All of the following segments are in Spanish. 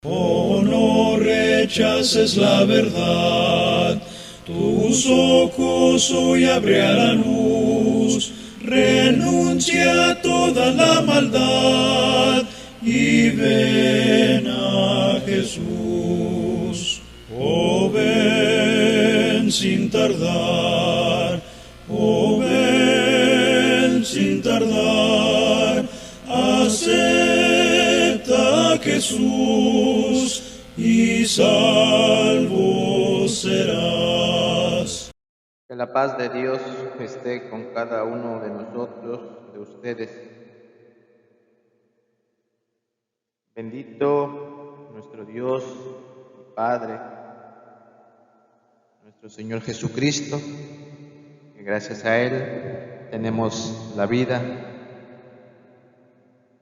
Oh, no rechaces la verdad, tus ojos hoy abre a la luz, renuncia a toda la maldad y ven a Jesús. Oh, ven sin tardar, oh, ven sin tardar, acepta a Jesús y salvo serás. Que la paz de Dios esté con cada uno de nosotros, de ustedes. Bendito nuestro Dios y Padre, nuestro Señor Jesucristo, que gracias a Él tenemos la vida.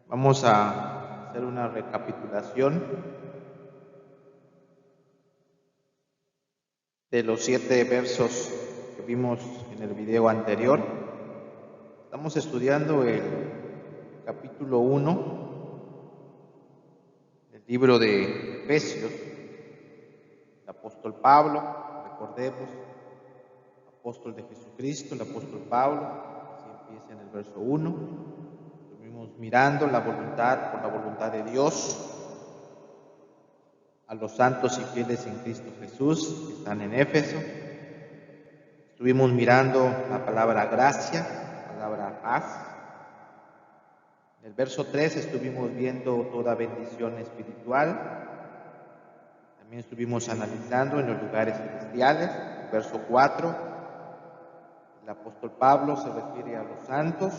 Vamos a hacer una recapitulación de los 7 versos que vimos en el video anterior. Estamos estudiando el capítulo 1 del libro de Efesios. El apóstol Pablo, recordemos, apóstol de Jesucristo, el apóstol Pablo, así empieza en el verso 1. Estuvimos mirando la voluntad, por la voluntad de Dios, a los santos y fieles en Cristo Jesús que están en Éfeso. Estuvimos mirando la palabra gracia, la palabra paz. En el verso 3 estuvimos viendo toda bendición espiritual. También estuvimos analizando en los lugares celestiales. En el verso 4, el apóstol Pablo se refiere a los santos.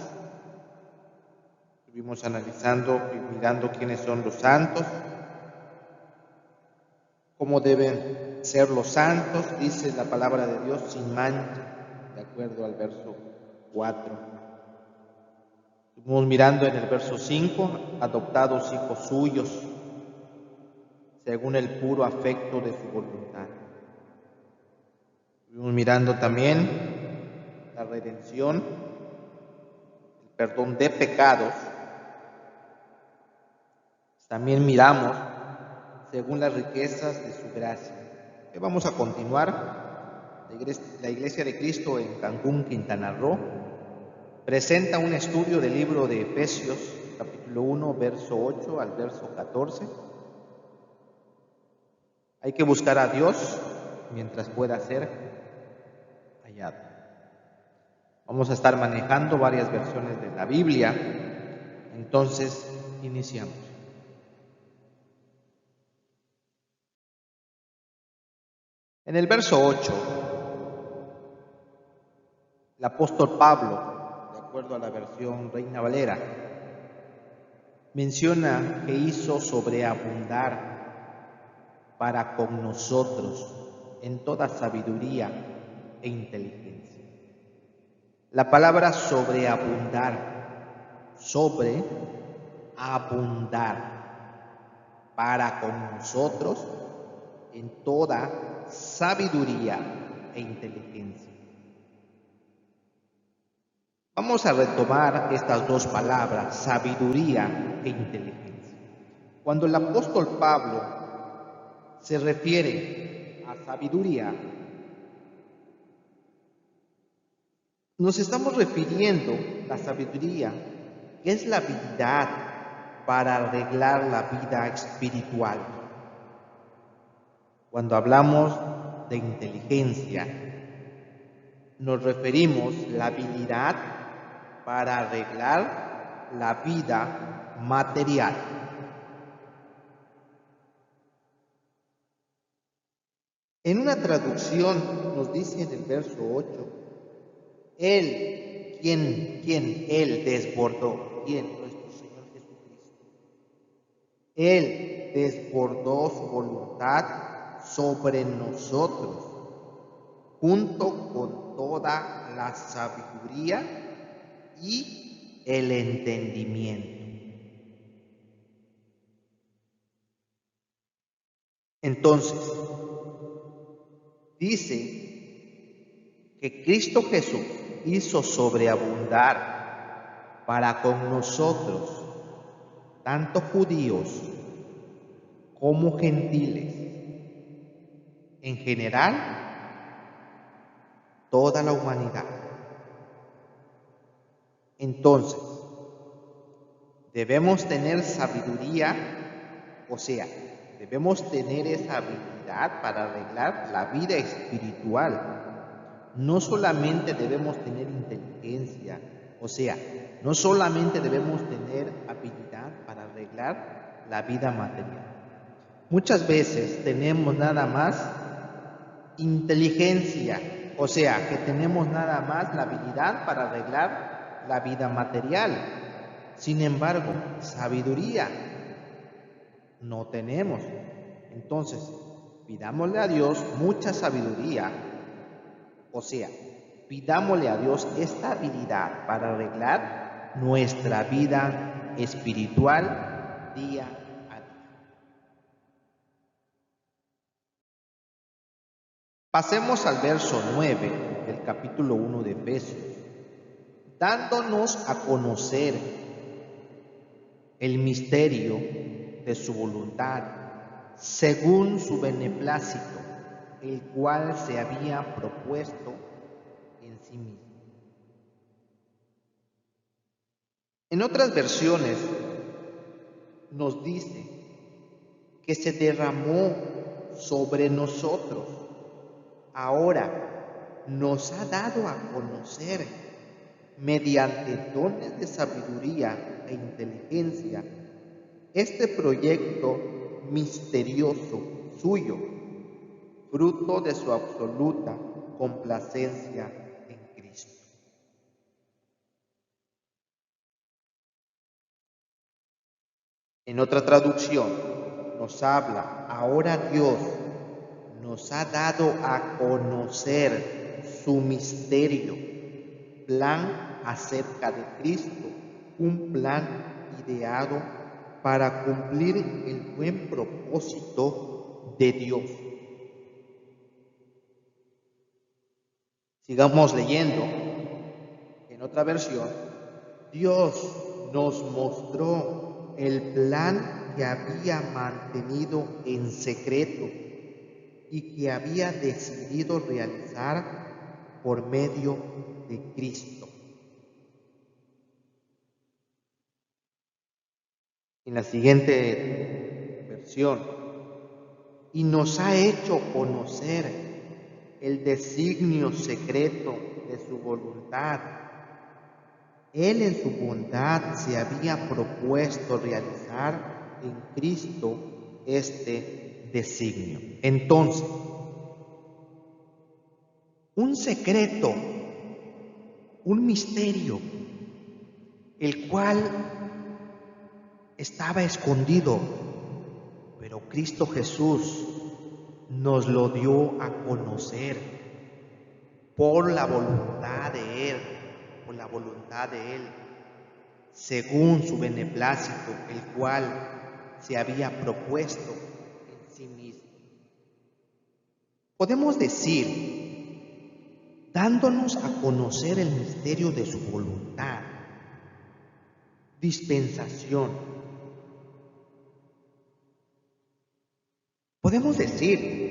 Estuvimos analizando y mirando quiénes son los santos, cómo deben ser los santos, dice la palabra de Dios, sin mancha, de acuerdo al verso 4. Estuvimos mirando en el verso 5, adoptados hijos suyos, según el puro afecto de su voluntad. Estuvimos mirando también la redención, el perdón de pecados. También miramos según las riquezas de su gracia. Hoy vamos a continuar. La Iglesia de Cristo en Cancún, Quintana Roo, presenta un estudio del libro de Efesios, capítulo 1, verso 8 al verso 14. Hay que buscar a Dios mientras pueda ser hallado. Vamos a estar manejando varias versiones de la Biblia, entonces iniciamos. En el verso 8, el apóstol Pablo, de acuerdo a la versión Reina Valera, menciona que hizo sobreabundar para con nosotros en toda sabiduría e inteligencia. La palabra sobreabundar, para con nosotros en toda sabiduría e inteligencia. Vamos a retomar estas dos palabras, sabiduría e inteligencia. Cuando el apóstol Pablo se refiere a sabiduría, nos estamos refiriendo a la sabiduría, que es la habilidad para arreglar la vida espiritual. Cuando hablamos de inteligencia, nos referimos a la habilidad para arreglar la vida material. En una traducción nos dice en el verso 8, Él, Él desbordó, nuestro Señor Jesucristo. Él desbordó su voluntad sobre nosotros, junto con toda la sabiduría y el entendimiento. Entonces, dice que Cristo Jesús hizo sobreabundar para con nosotros, tanto judíos como gentiles. En general, toda la humanidad. Entonces, debemos tener sabiduría, o sea, debemos tener esa habilidad para arreglar la vida espiritual. No solamente debemos tener inteligencia, o sea, no solamente debemos tener habilidad para arreglar la vida material. Muchas veces tenemos nada más inteligencia, o sea, que tenemos nada más la habilidad para arreglar la vida material. Sin embargo, sabiduría no tenemos. Entonces, pidámosle a Dios mucha sabiduría, o sea, pidámosle a Dios esta habilidad para arreglar nuestra vida espiritual día a día. Pasemos al verso 9 del capítulo 1 de Efesios, dándonos a conocer el misterio de su voluntad, según su beneplácito, el cual se había propuesto en sí mismo. En otras versiones nos dice que se derramó sobre nosotros. Ahora nos ha dado a conocer, mediante dones de sabiduría e inteligencia, este proyecto misterioso suyo, fruto de su absoluta complacencia en Cristo. En otra traducción nos habla, ahora Dios nos ha dado a conocer su misterio, plan acerca de Cristo, un plan ideado para cumplir el buen propósito de Dios. Sigamos leyendo. En otra versión, Dios nos mostró el plan que había mantenido en secreto y que había decidido realizar por medio de Cristo. En la siguiente versión, y nos ha hecho conocer el designio secreto de su voluntad. Él en su bondad se había propuesto realizar en Cristo este designio. Entonces, un secreto, un misterio, el cual estaba escondido, pero Cristo Jesús nos lo dio a conocer por la voluntad de Él, según su beneplácito, el cual se había propuesto en sí mismo. Podemos decir, dándonos a conocer el misterio de su voluntad, dispensación. Podemos decir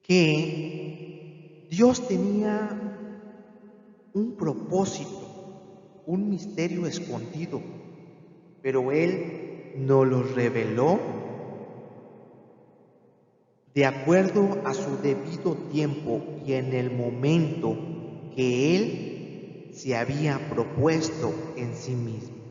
que Dios tenía un propósito, un misterio escondido, pero Él nos lo reveló de acuerdo a su debido tiempo y en el momento que Él se había propuesto en sí mismo.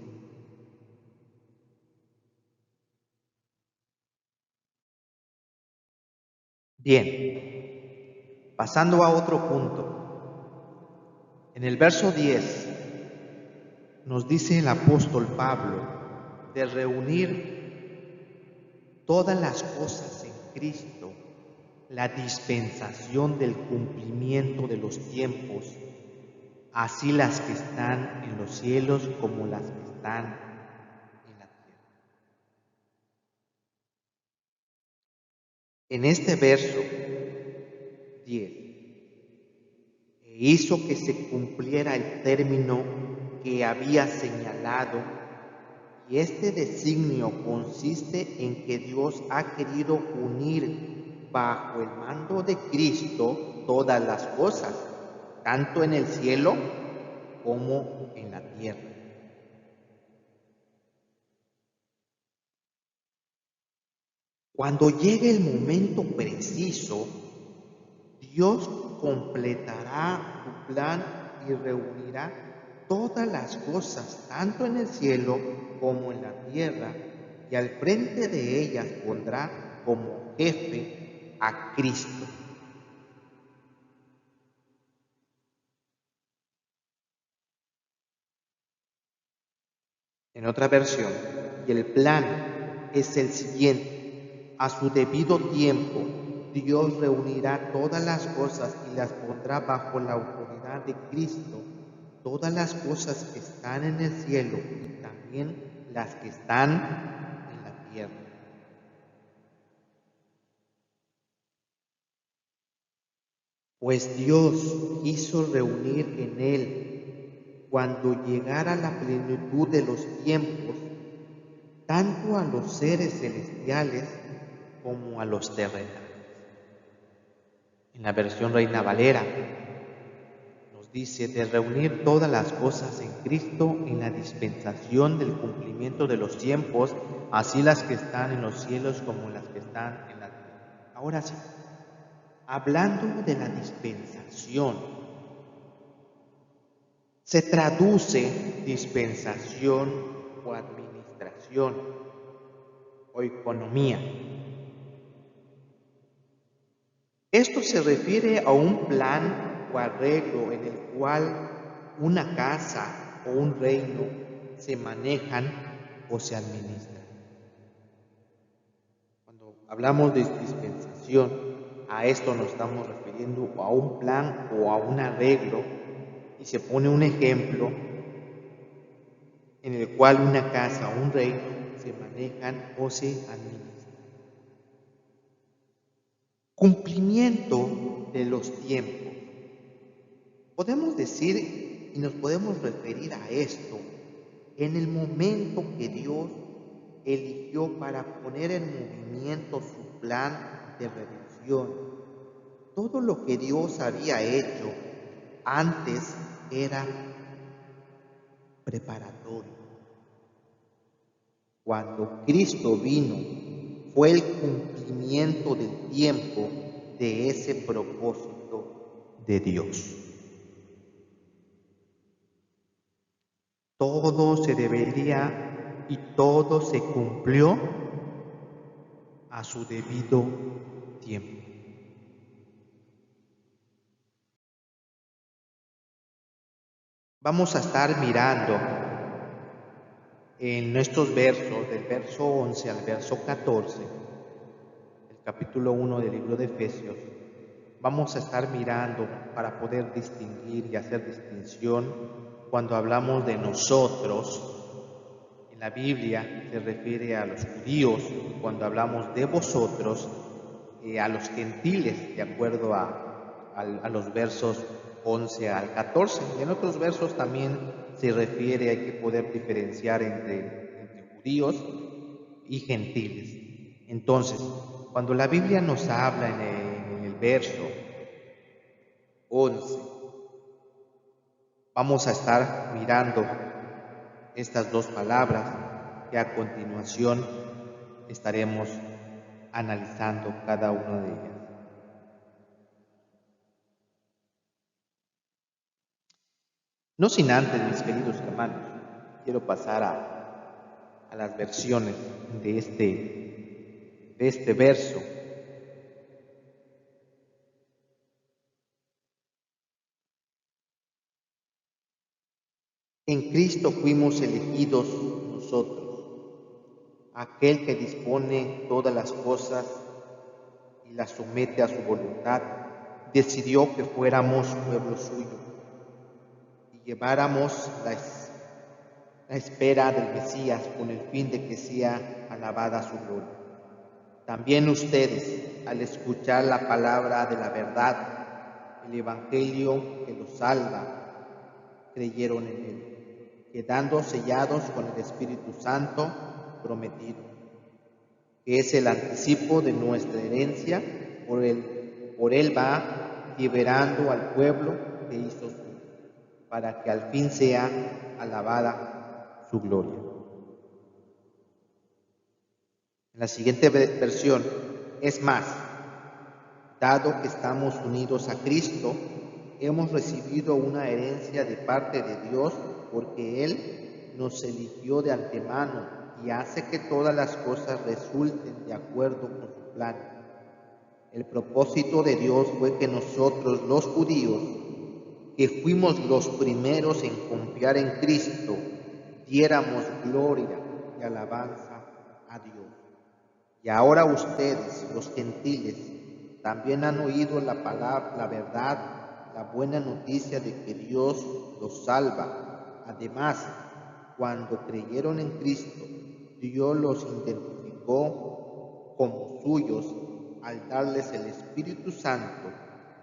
Bien, pasando a otro punto. En el verso 10 nos dice el apóstol Pablo de reunir todas las cosas en Cristo, la dispensación del cumplimiento de los tiempos, así las que están en los cielos como las que están en la tierra. En este verso 10, hizo que se cumpliera el término que había señalado Y este designio consiste en que Dios ha querido unir bajo el mando de Cristo todas las cosas, tanto en el cielo como en la tierra. Cuando llegue el momento preciso, Dios completará su plan y reunirá todas las cosas, tanto en el cielo como en la tierra, y al frente de ellas pondrá como jefe a Cristo. En otra versión, y el plan es el siguiente: a su debido tiempo, Dios reunirá todas las cosas y las pondrá bajo la autoridad de Cristo, todas las cosas que están en el cielo y también las que están en la tierra. Pues Dios quiso reunir en Él, cuando llegara la plenitud de los tiempos, tanto a los seres celestiales como a los terrenales. En la versión Reina Valera nos dice: de reunir todas las cosas en Cristo en la dispensación del cumplimiento de los tiempos, así las que están en los cielos como las que están en la tierra. Ahora sí, hablando de la dispensación, se traduce dispensación o administración o economía. Esto se refiere a un plan o arreglo en el cual una casa o un reino se manejan o se administran. Cuando hablamos de dispensación, a esto nos estamos refiriendo a un plan o a un arreglo, y se pone un ejemplo en el cual una casa o un reino se manejan o se administran. Cumplimiento de los tiempos. Podemos decir y nos podemos referir a esto en el momento que Dios eligió para poner en movimiento su plan de redención. Todo lo que Dios había hecho antes era preparatorio. Cuando Cristo vino, fue el cumplimiento del tiempo de ese propósito de Dios. Todo se debería y todo se cumplió a su debido tiempo. Vamos a estar mirando en estos versos, del verso 11 al verso 14, el capítulo 1 del libro de Efesios. Vamos a estar mirando para poder distinguir y hacer distinción cuando hablamos de nosotros. En la Biblia se refiere a los judíos, y cuando hablamos de vosotros, a los gentiles, de acuerdo a los versos 11 al 14. Y en otros versos también se refiere, hay que poder diferenciar entre judíos y gentiles. Entonces, cuando la Biblia nos habla en el verso 11, vamos a estar mirando estas dos palabras que a continuación estaremos analizando cada una de ellas. No sin antes, mis queridos hermanos, quiero pasar a las versiones de este verso. En Cristo fuimos elegidos nosotros, aquel que dispone todas las cosas y las somete a su voluntad, decidió que fuéramos pueblo suyo y lleváramos la espera del Mesías con el fin de que sea alabada su gloria. También ustedes, al escuchar la palabra de la verdad, el evangelio que los salva, creyeron en él. quedando sellados con el Espíritu Santo prometido, que es el anticipo de nuestra herencia. Por él va liberando al pueblo que hizo suyo, para que al fin sea alabada su gloria. En la siguiente versión, es más, dado que estamos unidos a Cristo, hemos recibido una herencia de parte de Dios, porque Él nos eligió de antemano y hace que todas las cosas resulten de acuerdo con su plan. El propósito de Dios fue que nosotros, los judíos, que fuimos los primeros en confiar en Cristo, diéramos gloria y alabanza a Dios. Y ahora ustedes, los gentiles, también han oído la palabra, la verdad, la buena noticia de que Dios los salva. Además, cuando creyeron en Cristo, Dios los identificó como suyos al darles el Espíritu Santo,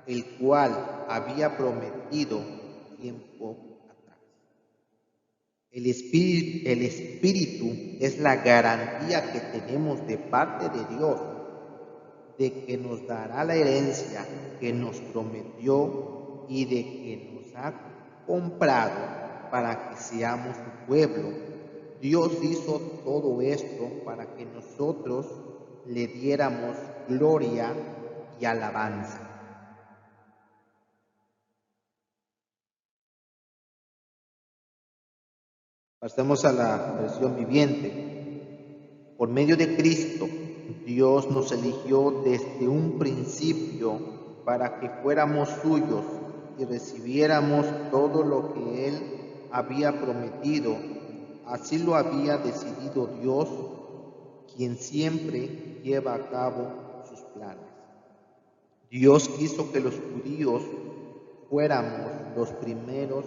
el cual había prometido tiempo atrás. El Espíritu es la garantía que tenemos de parte de Dios de que nos dará la herencia que nos prometió y de que nos ha comprado para que seamos su pueblo. Dios hizo todo esto para que nosotros le diéramos gloria y alabanza. Pasemos a la versión viviente. Por medio de Cristo, Dios nos eligió desde un principio para que fuéramos suyos y recibiéramos todo lo que Él había prometido. Así lo había decidido Dios, quien siempre lleva a cabo sus planes. Dios quiso que los judíos fuéramos los primeros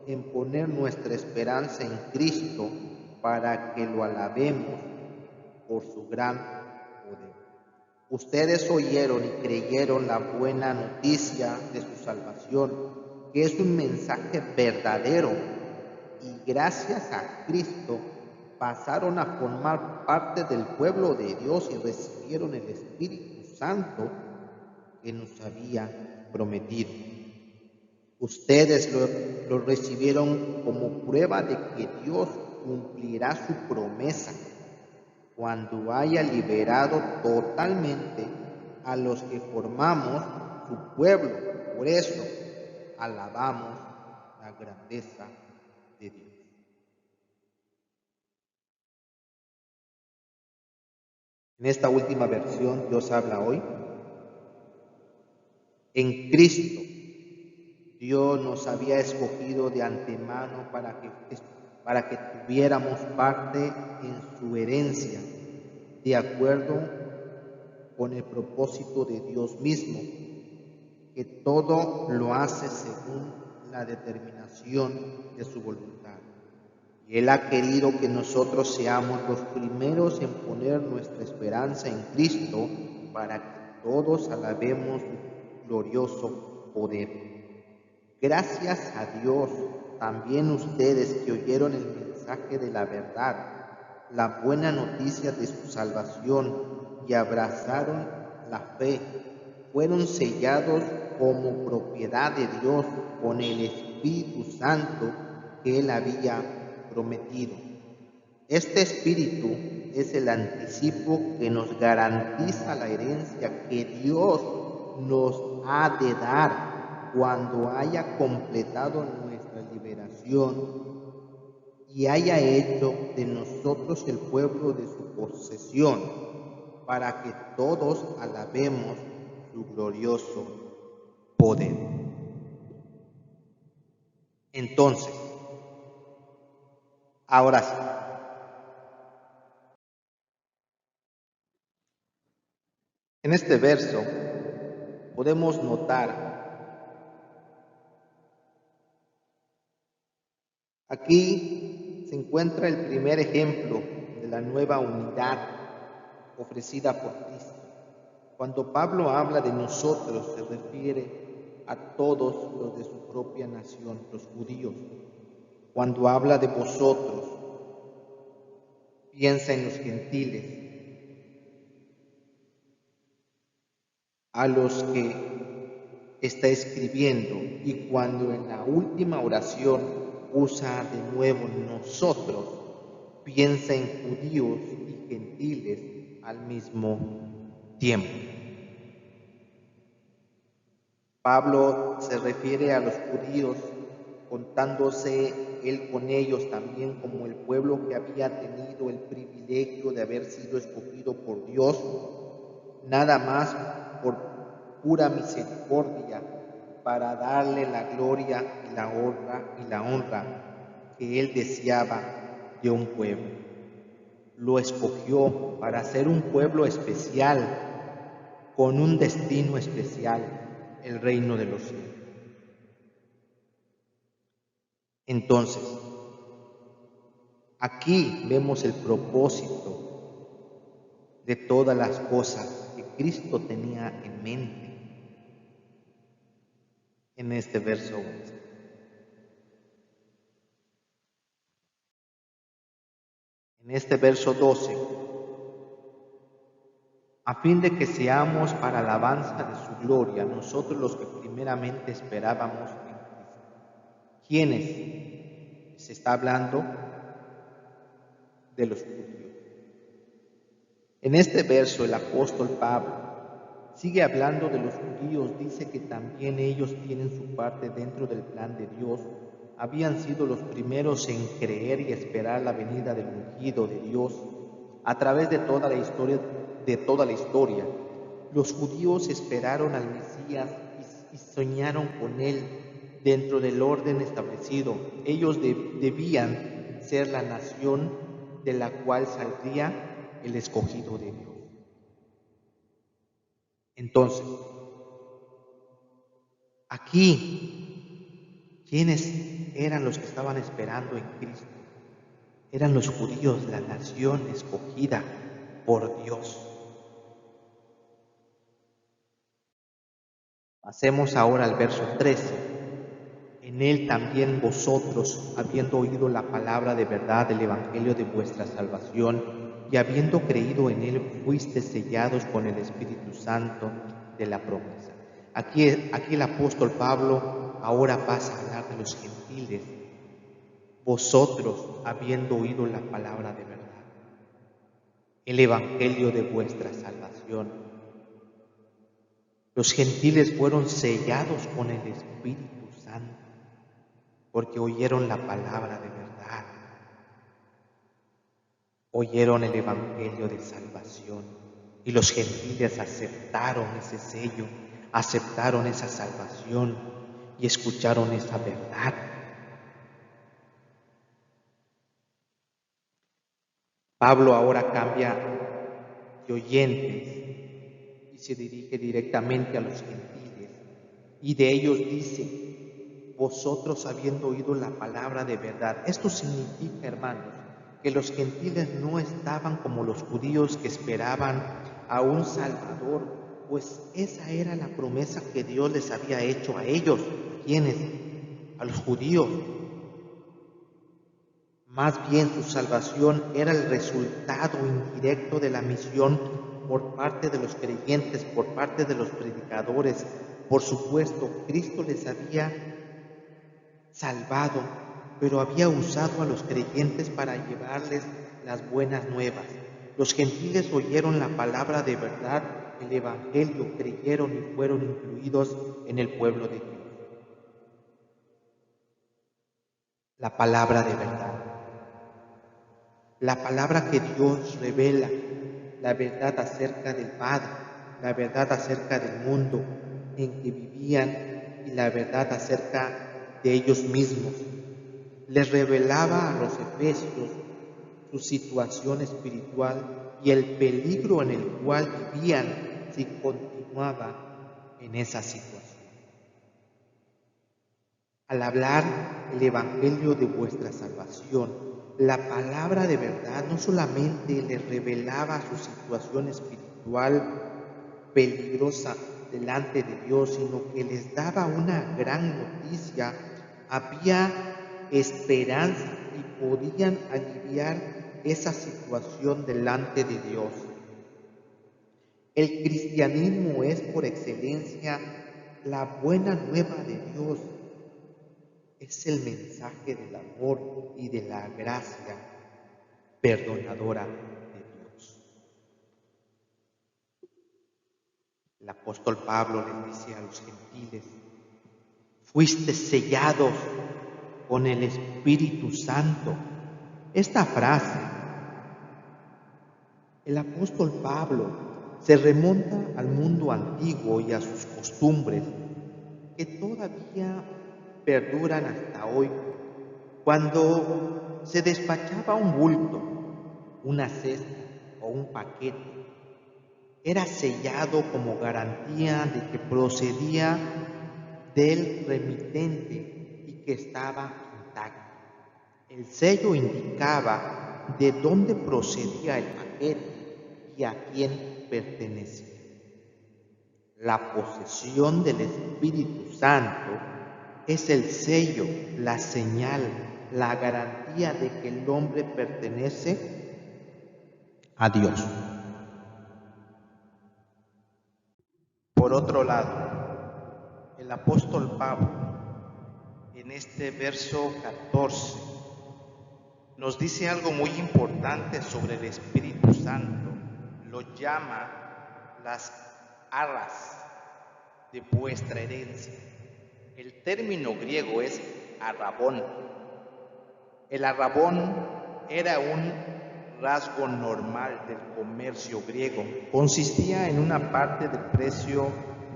en poner nuestra esperanza en Cristo para que lo alabemos por su gran poder. Ustedes oyeron y creyeron la buena noticia de su salvación, que es un mensaje verdadero, y gracias a Cristo pasaron a formar parte del pueblo de Dios y recibieron el Espíritu Santo que nos había prometido. Ustedes lo recibieron como prueba de que Dios cumplirá su promesa cuando haya liberado totalmente a los que formamos su pueblo. Por eso alabamos la grandeza de Dios. En esta última versión, Dios habla hoy. En Cristo, Dios nos había escogido de antemano para que tuviéramos parte en su herencia, de acuerdo con el propósito de Dios mismo, que todo lo hace según la determinación de su voluntad. Y Él ha querido que nosotros seamos los primeros en poner nuestra esperanza en Cristo para que todos alabemos su glorioso poder. Gracias a Dios, también ustedes que oyeron el mensaje de la verdad, la buena noticia de su salvación y abrazaron la fe, fueron sellados como propiedad de Dios con el Espíritu Santo que Él había prometido. Este Espíritu es el anticipo que nos garantiza la herencia que Dios nos ha de dar cuando haya completado nuestra liberación y haya hecho de nosotros el pueblo de su posesión, para que todos alabemos su glorioso poder. Entonces, ahora sí, en este verso podemos notar aquí se encuentra el primer ejemplo de la nueva unidad ofrecida por Cristo. Cuando Pablo habla de nosotros, se refiere a todos los de su propia nación, los judíos, cuando habla de vosotros, piensa en los gentiles, a los que está escribiendo, y cuando en la última oración usa de nuevo nosotros, piensa en judíos y gentiles al mismo tiempo. Pablo se refiere a los judíos contándose él con ellos también como el pueblo que había tenido el privilegio de haber sido escogido por Dios, nada más por pura misericordia, para darle la gloria y la honra que él deseaba de un pueblo. Lo escogió para ser un pueblo especial, con un destino especial, el reino de los cielos. Entonces, aquí vemos el propósito de todas las cosas que Cristo tenía en mente en este verso 11. En este verso 12, a fin de que seamos para alabanza de su gloria, nosotros los que primeramente esperábamos en Cristo. ¿Quiénes? Se está hablando de los judíos. En este verso el apóstol Pablo sigue hablando de los judíos, dice que también ellos tienen su parte dentro del plan de Dios. Habían sido los primeros en creer y esperar la venida del ungido de Dios a través de toda la historia. Los judíos esperaron al Mesías y soñaron con él dentro del orden establecido. Ellos debían ser la nación de la cual saldría el escogido de Dios. Entonces, aquí, ¿quiénes eran los que estaban esperando en Cristo? Eran los judíos, la nación escogida por Dios. Pasemos ahora al verso 13. En él también vosotros, habiendo oído la palabra de verdad del evangelio de vuestra salvación, y habiendo creído en él, fuisteis sellados con el Espíritu Santo de la promesa. Aquí el apóstol Pablo ahora pasa a hablar de los gentiles. Vosotros, habiendo oído la palabra de verdad, el evangelio de vuestra salvación. Los gentiles fueron sellados con el Espíritu Santo porque oyeron la palabra de verdad, oyeron el evangelio de salvación, y los gentiles aceptaron ese sello, aceptaron esa salvación y escucharon esa verdad. Pablo ahora cambia de oyentes y se dirige directamente a los gentiles, y de ellos dice: vosotros habiendo oído la palabra de verdad. Esto significa, hermanos, que los gentiles no estaban como los judíos que esperaban a un Salvador, pues esa era la promesa que Dios les había hecho a ellos. ¿Quiénes? A los judíos. Más bien su salvación era el resultado indirecto de la misión por parte de los creyentes, por parte de los predicadores. Por supuesto, Cristo les había salvado, pero había usado a los creyentes para llevarles las buenas nuevas. Los gentiles oyeron la palabra de verdad, el evangelio, creyeron y fueron incluidos en el pueblo de Dios. La palabra de verdad. La palabra que Dios revela, la verdad acerca del Padre, la verdad acerca del mundo en que vivían y la verdad acerca de ellos mismos. Les revelaba a los efesios su situación espiritual y el peligro en el cual vivían si continuaba en esa situación. Al hablar el evangelio de vuestra salvación, la palabra de verdad no solamente les revelaba su situación espiritual peligrosa delante de Dios, sino que les daba una gran noticia. Había esperanza y podían aliviar esa situación delante de Dios. El cristianismo es por excelencia la buena nueva de Dios. Es el mensaje del amor y de la gracia perdonadora de Dios. El apóstol Pablo les dice a los gentiles: fuiste sellados con el Espíritu Santo. Esta frase, el apóstol Pablo se remonta al mundo antiguo y a sus costumbres que todavía perduran hasta hoy. Cuando se despachaba un bulto, una cesta o un paquete, era sellado como garantía de que procedía del remitente y que estaba intacto. El sello indicaba de dónde procedía el paquete y a quién pertenecía. La posesión del Espíritu Santo es el sello, la señal, la garantía de que el hombre pertenece a Dios. Por otro lado, el apóstol Pablo, en este verso 14, nos dice algo muy importante sobre el Espíritu Santo. Lo llama las arras de vuestra herencia. El término griego es arrabón. El arrabón era un rasgo normal del comercio griego. Consistía en una parte del precio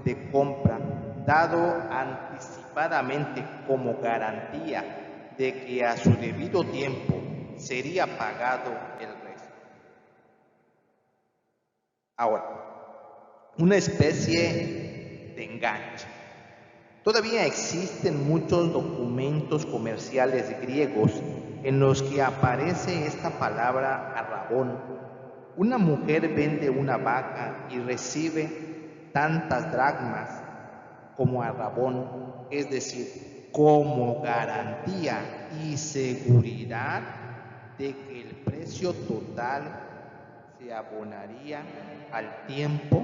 de compra dado anticipadamente como garantía de que a su debido tiempo sería pagado el resto. Ahora, una especie de enganche. Todavía existen muchos documentos comerciales griegos en los que aparece esta palabra arrabón. Una mujer vende una vaca y recibe tantas dracmas como arrabón, es decir, como garantía y seguridad de que el precio total se abonaría al tiempo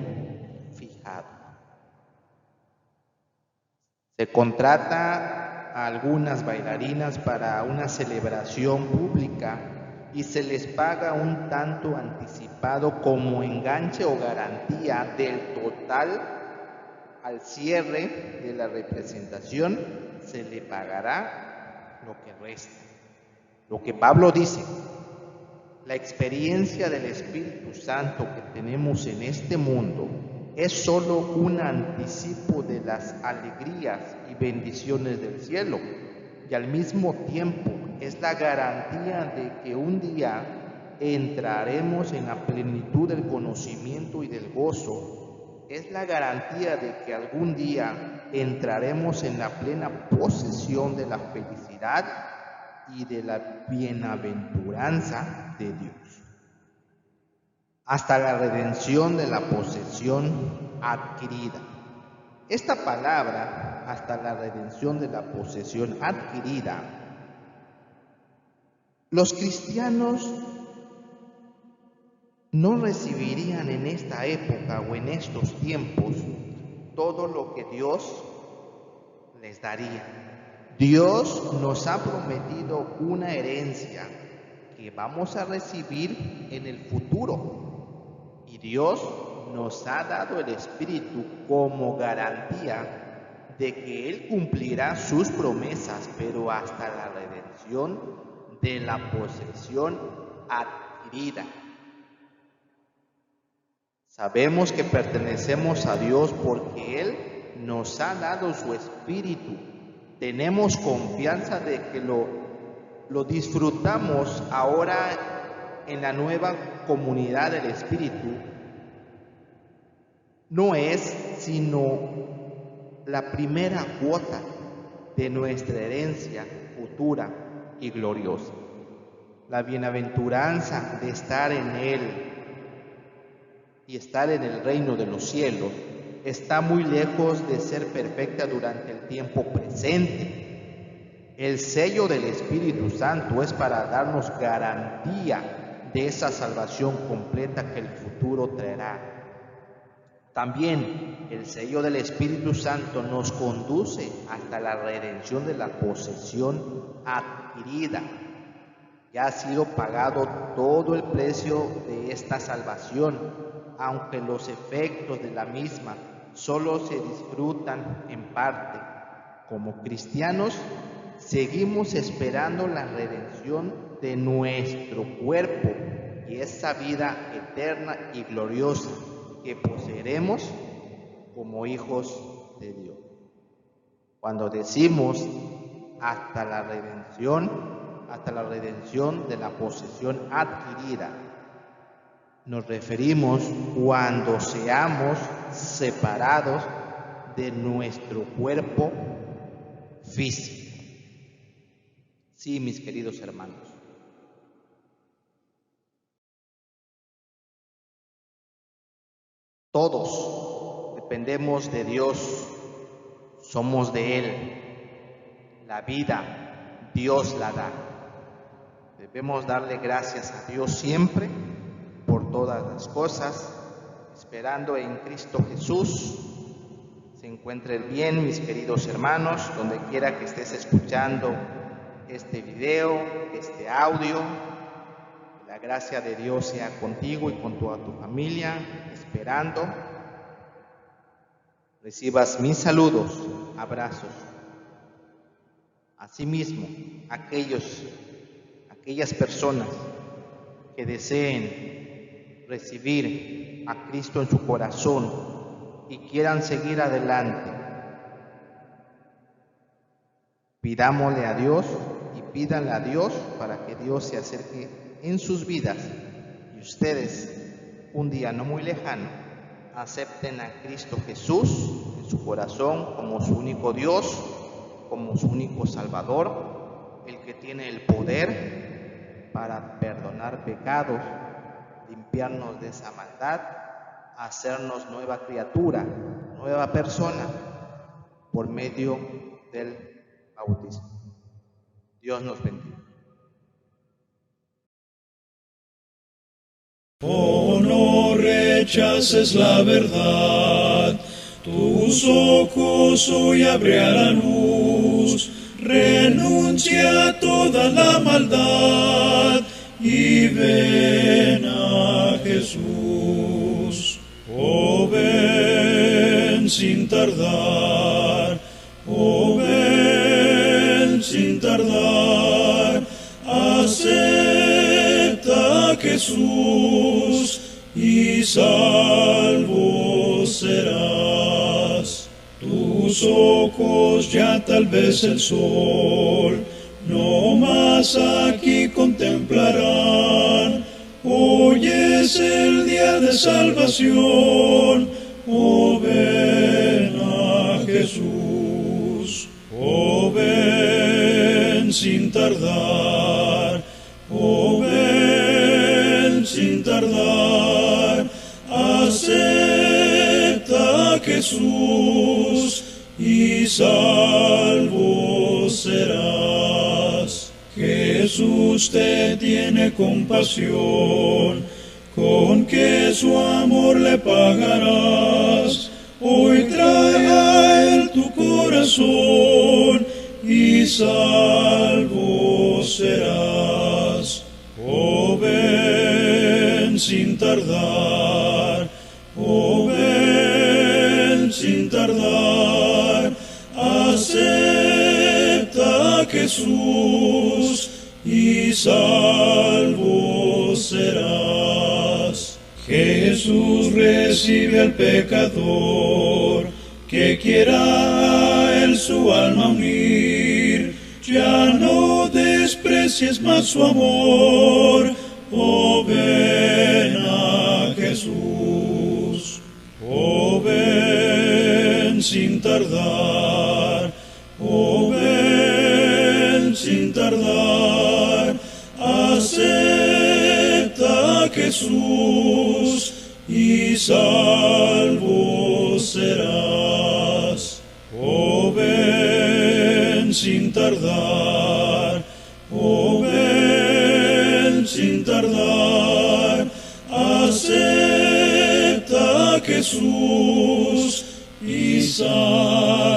fijado. Se contrata a algunas bailarinas para una celebración pública y se les paga un tanto anticipado como enganche o garantía del total. Al cierre de la representación se le pagará lo que resta. Lo que Pablo dice: la experiencia del Espíritu Santo que tenemos en este mundo es solo un anticipo de las alegrías y bendiciones del cielo, y al mismo tiempo es la garantía de que un día entraremos en la plenitud del conocimiento y del gozo. Es la garantía de que algún día entraremos en la plena posesión de la felicidad y de la bienaventuranza de Dios, hasta la redención de la posesión adquirida. Esta palabra, hasta la redención de la posesión adquirida, los cristianos no recibirían en esta época o en estos tiempos todo lo que Dios les daría. Dios nos ha prometido una herencia que vamos a recibir en el futuro. Y Dios nos ha dado el Espíritu como garantía de que Él cumplirá sus promesas, pero hasta la redención de la posesión adquirida. Sabemos que pertenecemos a Dios porque Él nos ha dado su Espíritu. Tenemos confianza de que lo disfrutamos ahora en la nueva comunidad del Espíritu. No es sino la primera cuota de nuestra herencia futura y gloriosa. La bienaventuranza de estar en Él y estar en el reino de los cielos está muy lejos de ser perfecta durante el tiempo presente. El sello del Espíritu Santo es para darnos garantía de esa salvación completa que el futuro traerá. También el sello del Espíritu Santo nos conduce hasta la redención de la posesión adquirida. Ya ha sido pagado todo el precio de esta salvación, aunque los efectos de la misma solo se disfrutan en parte. Como cristianos, seguimos esperando la redención de nuestro cuerpo y esa vida eterna y gloriosa que poseeremos como hijos de Dios. Cuando decimos hasta la redención de la posesión adquirida, nos referimos cuando seamos separados de nuestro cuerpo físico. Sí, mis queridos hermanos. Todos dependemos de Dios, somos de Él. La vida Dios la da. Debemos darle gracias a Dios siempre por todas las cosas, esperando en Cristo Jesús. Se encuentren bien, mis queridos hermanos, donde quiera que estés escuchando este video, este audio. La gracia de Dios sea contigo y con toda tu familia, esperando recibas mis saludos, abrazos. Asimismo, aquellas personas que deseen recibir a Cristo en su corazón y quieran seguir adelante, pidámosle a Dios y pídanle a Dios para que Dios se acerque en sus vidas y ustedes, un día no muy lejano, acepten a Cristo Jesús en su corazón como su único Dios, como su único Salvador, el que tiene el poder para perdonar pecados, limpiarnos de esa maldad, hacernos nueva criatura, nueva persona, por medio del bautismo. Dios nos bendiga. Oh, no rechaces la verdad, tus ojos hoy abrirán la luz, renuncia a toda la maldad y ven a Jesús. Oh, ven sin tardar, oh, ven sin tardar, acepta a Jesús y salvo serás. Tus ojos ya tal vez el sol no más aquí contemplarán. Hoy es el día de salvación, oh, ven a Jesús. Oh, ven sin tardar, oh, ven sin tardar, acepta a Jesús y salvo serás. Jesús te tiene compasión, con que su amor le pagarás. Hoy trae a él tu corazón y salvo serás. Oh, ven sin tardar, oh, ven sin tardar, acepta a Jesús y salvo serás. Jesús recibe al pecador que quiera a él su alma unir. Ya no desprecies más su amor, oh, ven a Jesús. Oh, ven sin tardar, oh, ven sin tardar, acepta a Jesús y salvo serás. Oh, ven ven sin tardar, oh ven sin tardar, acepta a Jesús y salva.